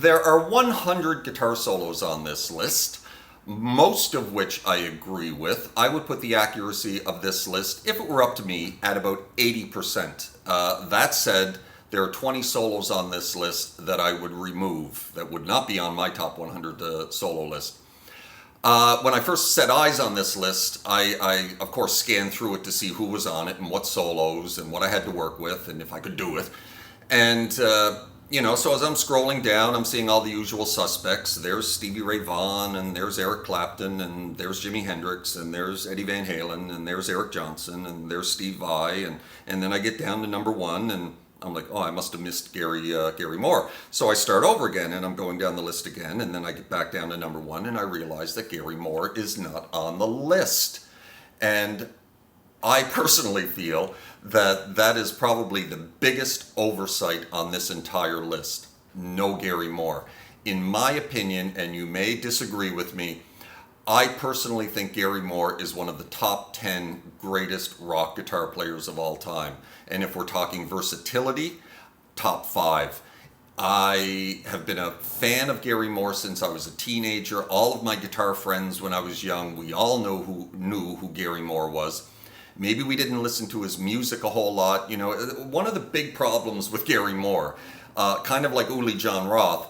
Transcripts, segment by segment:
There are 100 guitar solos on this list, most of which I agree with. I would put the accuracy of this list, if it were up to me, at about 80%. That said, there are 20 solos on this list that I would remove, that would not be on my top 100 solo list. When I first set eyes on this list, I of course scanned through it to see who was on it and what solos and what I had to work with and if I could do it. And so as I'm scrolling down, I'm seeing all the usual suspects. There's Stevie Ray Vaughan, and there's Eric Clapton, and there's Jimi Hendrix, and there's Eddie Van Halen, and there's Eric Johnson, and there's Steve Vai, and then I get down to number one, and I'm like, oh, I must have missed Gary Moore. So I start over again, and I'm going down the list again, and then I get back down to number one, and I realize that Gary Moore is not on the list. And I personally feel that that is probably the biggest oversight on this entire list. No Gary Moore. In my opinion, and you may disagree with me, I personally think Gary Moore is one of the top 10 greatest rock guitar players of all time. And if we're talking versatility, top 5. I have been a fan of Gary Moore since I was a teenager. All of my guitar friends when I was young, we all knew who Gary Moore was. Maybe we didn't listen to his music a whole lot. One of the big problems with Gary Moore, kind of like Uli John Roth,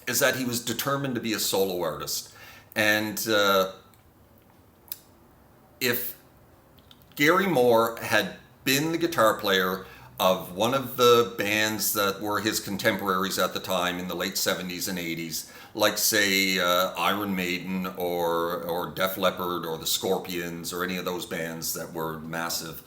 is that he was determined to be a solo artist. And if Gary Moore had been the guitar player of one of the bands that were his contemporaries at the time in the late 70s and 80s, like say Iron Maiden or Def Leppard or the Scorpions or any of those bands that were massive,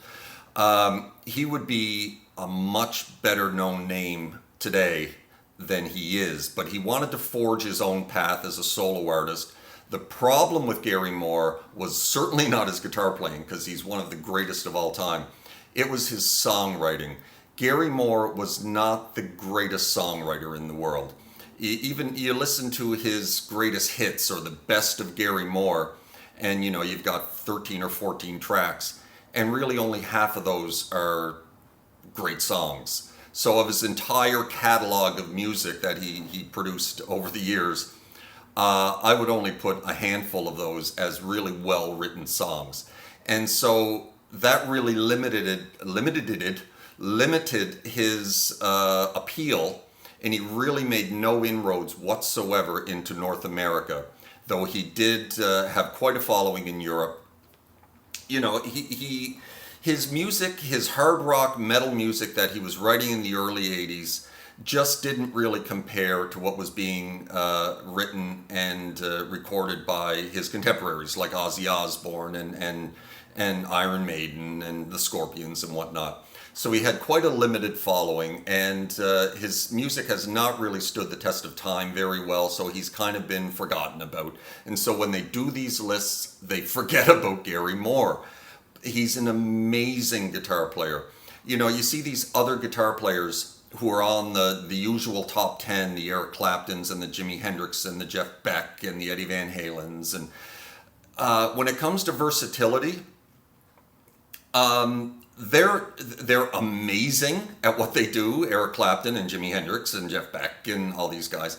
he would be a much better known name today than he is. But he wanted to forge his own path as a solo artist. The problem with Gary Moore was certainly not his guitar playing, because he's one of the greatest of all time. It was his songwriting. Gary Moore was not the greatest songwriter in the world. Even you listen to his greatest hits or the best of Gary Moore, and you've got 13 or 14 tracks, and really only half of those are great songs. So of his entire catalog of music that he produced over the years, I would only put a handful of those as really well-written songs. And so that really limited his appeal, and he really made no inroads whatsoever into North America, though he did have quite a following in Europe. His music, his hard rock metal music that he was writing in the early 80s, just didn't really compare to what was being written and recorded by his contemporaries like Ozzy Osbourne and Iron Maiden and the Scorpions and whatnot. So he had quite a limited following, and his music has not really stood the test of time very well, so he's kind of been forgotten about. And so when they do these lists, they forget about Gary Moore. He's an amazing guitar player. You see these other guitar players who are on the usual top 10, the Eric Claptons and the Jimi Hendrix and the Jeff Beck and the Eddie Van Halens. And when it comes to versatility, they're amazing at what they do, Eric Clapton and Jimi Hendrix and Jeff Beck and all these guys.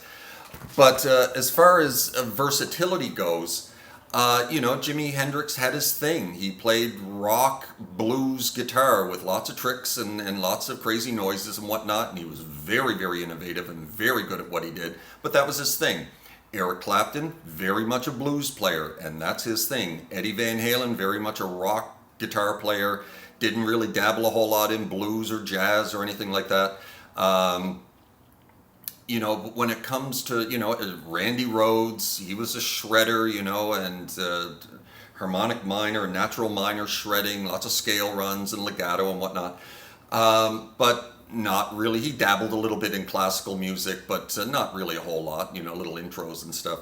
But as far as versatility goes, Jimi Hendrix had his thing. He played rock, blues guitar with lots of tricks and lots of crazy noises and whatnot, and he was very, very innovative and very good at what he did, but that was his thing. Eric Clapton, very much a blues player, and that's his thing. Eddie Van Halen, very much a rock guitar player, didn't really dabble a whole lot in blues or jazz or anything like that. When it comes to, Randy Rhoads, he was a shredder, and harmonic minor, natural minor shredding, lots of scale runs and legato and whatnot. But not really. He dabbled a little bit in classical music, but not really a whole lot, little intros and stuff.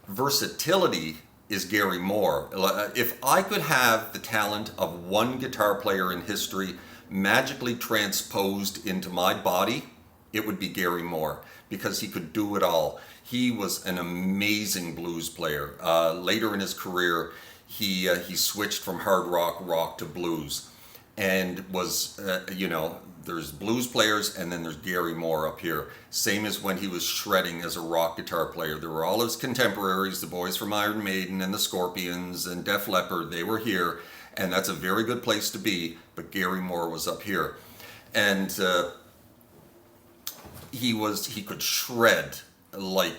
Versatility is Gary Moore. If I could have the talent of one guitar player in history magically transposed into my body, it would be Gary Moore, because he could do it all. He was an amazing blues player. Later in his career, he switched from hard rock to blues. and was, there's blues players and then there's Gary Moore up here. Same as when he was shredding as a rock guitar player. There were all his contemporaries, the boys from Iron Maiden and the Scorpions and Def Leppard. They were here, and that's a very good place to be. But Gary Moore was up here, and he could shred like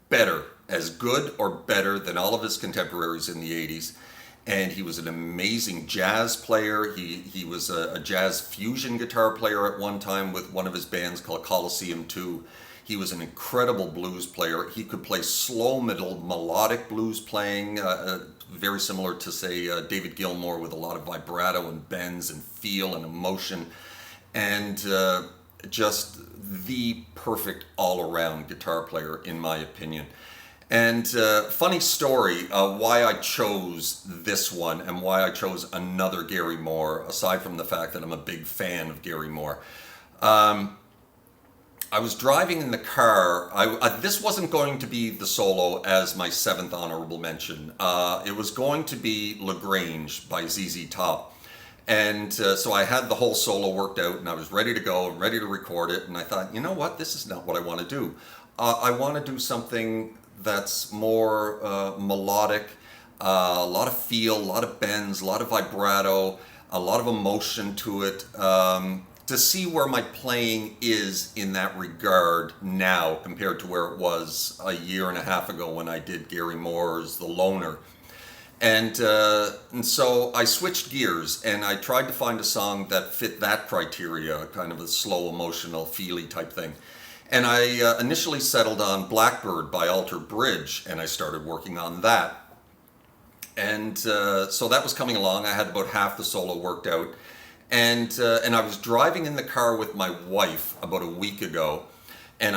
better, as good or better than all of his contemporaries in the 80s. And he was an amazing jazz player. He was a jazz fusion guitar player at one time with one of his bands called Coliseum 2. He was an incredible blues player. He could play slow middle melodic blues playing, very similar to, say, David Gilmour, with a lot of vibrato and bends and feel and emotion. And just the perfect all-around guitar player, in my opinion. And funny story, why I chose this one and why I chose another Gary Moore, aside from the fact that I'm a big fan of Gary Moore. I was driving in the car. This wasn't going to be the solo as my 7th honorable mention. It was going to be LaGrange by ZZ Top. And so I had the whole solo worked out, and I was ready to go and ready to record it. And I thought, you know what, this is not what I want to do. I want to do something that's more melodic, a lot of feel, a lot of bends, a lot of vibrato, a lot of emotion to it, to see where my playing is in that regard now compared to where it was a year and a half ago when I did Gary Moore's The Loner. And so I switched gears and I tried to find a song that fit that criteria, kind of a slow, emotional, feely type thing. And I initially settled on Blackbird by Alter Bridge, and I started working on that. And so that was coming along. I had about half the solo worked out. And I was driving in the car with my wife about a week ago. And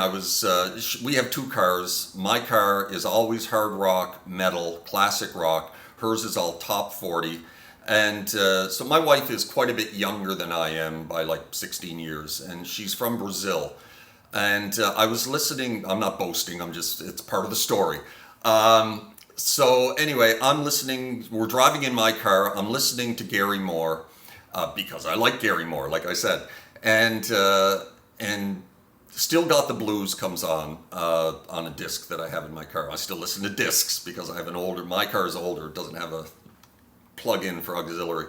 we have 2 cars. My car is always hard rock, metal, classic rock. Hers is all top 40. And so my wife is quite a bit younger than I am by like 16 years. And she's from Brazil. And I was listening, I'm not boasting, it's part of the story. So anyway, I'm listening, we're driving in my car, I'm listening to Gary Moore, because I like Gary Moore, like I said. And Still Got the Blues comes on a disc that I have in my car. I still listen to discs because I have my car is older, it doesn't have a plug-in for auxiliary.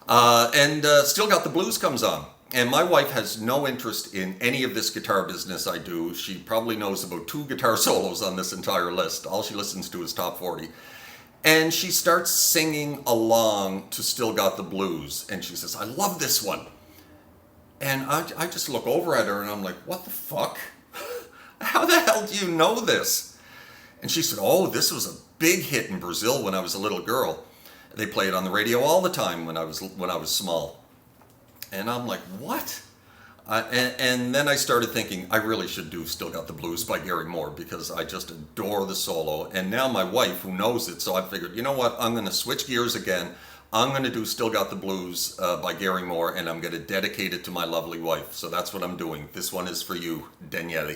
Still Got the Blues comes on. And my wife has no interest in any of this guitar business I do. She probably knows about 2 guitar solos on this entire list. All she listens to is top 40. And she starts singing along to Still Got the Blues. And she says, I love this one. And I just look over at her and I'm like, what the fuck? How the hell do you know this? And she said, oh, this was a big hit in Brazil when I was a little girl. They play it on the radio all the time when I was small. And I'm like, what? And then I started thinking, I really should do Still Got the Blues by Gary Moore because I just adore the solo. And now my wife, who knows it, so I figured, you know what? I'm going to switch gears again. I'm going to do Still Got the Blues by Gary Moore, and I'm going to dedicate it to my lovely wife. So that's what I'm doing. This one is for you, Daniele.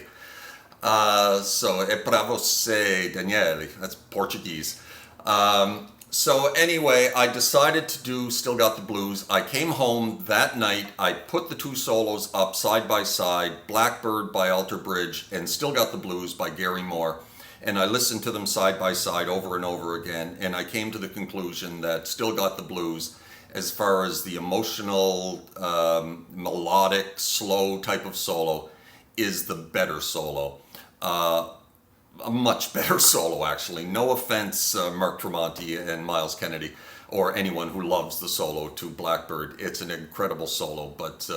So, é pra você, Daniele. That's Portuguese. So anyway, I decided to do Still Got the Blues. I came home that night. I put the 2 solos up side by side, Blackbird by Alter Bridge and Still Got the Blues by Gary Moore. And I listened to them side by side over and over again. And I came to the conclusion that Still Got the Blues, as far as the emotional, melodic, slow type of solo, is the better solo. A much better solo, actually. No offense, Mark Tremonti and Miles Kennedy, or anyone who loves the solo to Blackbird. It's an incredible solo, but,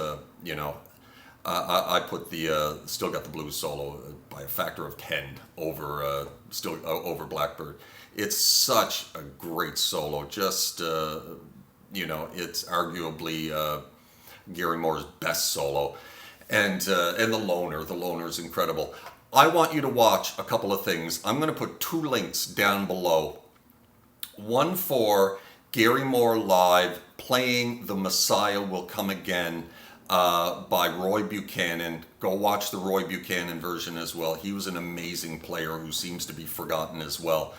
I put the Still Got the Blues solo by a factor of 10 over Blackbird. It's such a great solo. Just, it's arguably Gary Moore's best solo. And The Loner. The Loner is incredible. I want you to watch a couple of things. I'm going to put 2 links down below. One for Gary Moore live playing The Messiah Will Come Again by Roy Buchanan. Go watch the Roy Buchanan version as well. He was an amazing player who seems to be forgotten as well.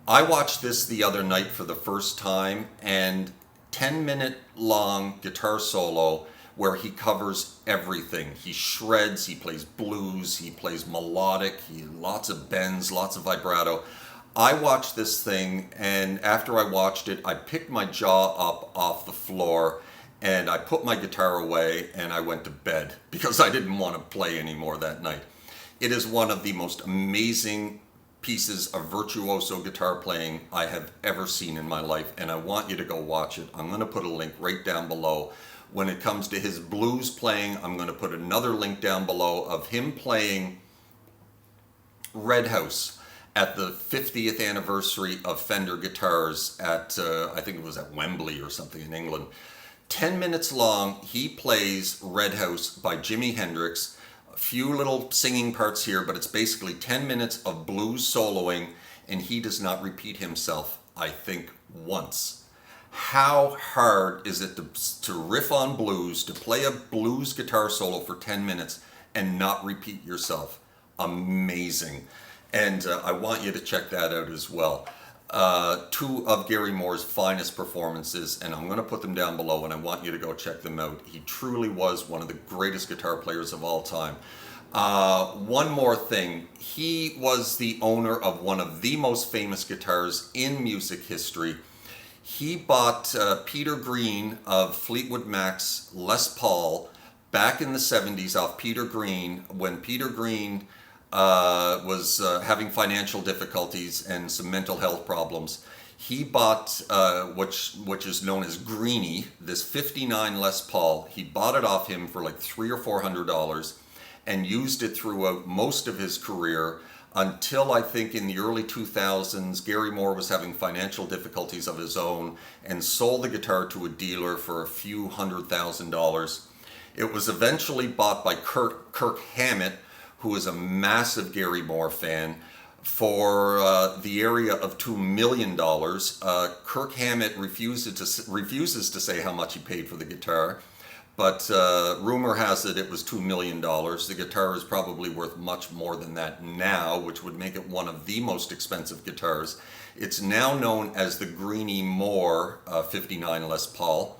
I watched this the other night for the first time, and 10-minute long guitar solo where he covers everything. He shreds, he plays blues, he plays melodic, lots of bends, lots of vibrato. I watched this thing, and after I watched it, I picked my jaw up off the floor and I put my guitar away and I went to bed because I didn't want to play anymore that night. It is one of the most amazing pieces of virtuoso guitar playing I have ever seen in my life, and I want you to go watch it. I'm going to put a link right down below. When it comes to his blues playing, I'm going to put another link down below of him playing Red House at the 50th anniversary of Fender guitars at, I think it was at Wembley or something in England. 10 minutes long, he plays Red House by Jimi Hendrix. A few little singing parts here, but it's basically 10 minutes of blues soloing, and he does not repeat himself, I think, once. How hard is it to riff on blues, to play a blues guitar solo for 10 minutes and not repeat yourself? Amazing. And I want you to check that out as well. Two of Gary Moore's finest performances, and I'm going to put them down below, and I want you to go check them out. He truly was one of the greatest guitar players of all time. One more thing, he was the owner of one of the most famous guitars in music history. He bought Peter Green of Fleetwood Mac's Les Paul back in the 70s off Peter Green when Peter Green was having financial difficulties and some mental health problems. He bought, which is known as Greeny, this 59 Les Paul. He bought it off him for like $300 or $400 and used it throughout most of his career until I think in the early 2000s, Gary Moore was having financial difficulties of his own and sold the guitar to a dealer for a few $100,000. It was eventually bought by Kirk Hammett, who is a massive Gary Moore fan, for the area of $2 million. Kirk Hammett refuses to say how much he paid for the guitar, but rumor has it was $2 million. The guitar is probably worth much more than that now, which would make it one of the most expensive guitars. It's now known as the Greeny Moore 59 Les Paul,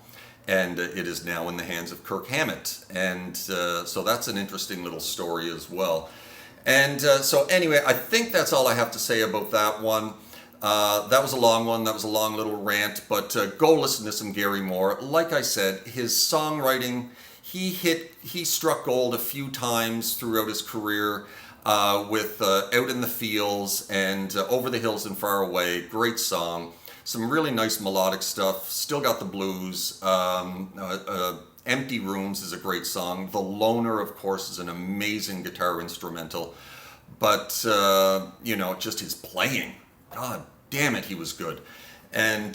and it is now in the hands of Kirk Hammett. And so that's an interesting little story as well. And so anyway, I think that's all I have to say about that one. That was a long one. That was a long little rant, but go listen to some Gary Moore. Like I said, his songwriting, he struck gold a few times throughout his career with Out in the Fields and Over the Hills and Far Away. Great song. Some really nice melodic stuff. Still got the blues. Empty Rooms is a great song. The Loner, of course, is an amazing guitar instrumental. But, you know, just his playing. God damn it, he was good. And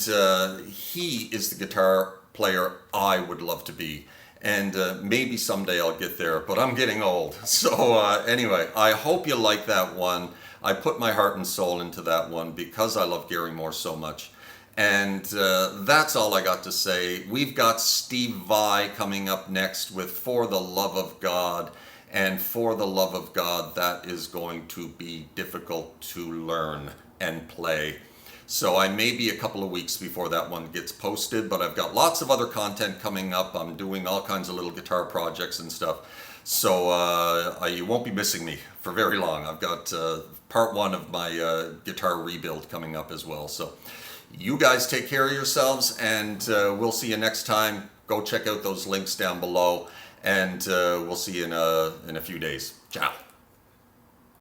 he is the guitar player I would love to be. And maybe someday I'll get there, but I'm getting old. So anyway, I hope you like that one. I put my heart and soul into that one because I love Gary Moore so much. And that's all I got to say. We've got Steve Vai coming up next with For the Love of God. And For the Love of God, that is going to be difficult to learn and play. So I may be a couple of weeks before that one gets posted, but I've got lots of other content coming up. I'm doing all kinds of little guitar projects and stuff. So you won't be missing me for very long. I've got part one of my guitar rebuild coming up as well. So you guys take care of yourselves, and we'll see you next time. Go check out those links down below, and we'll see you in a few days. Ciao.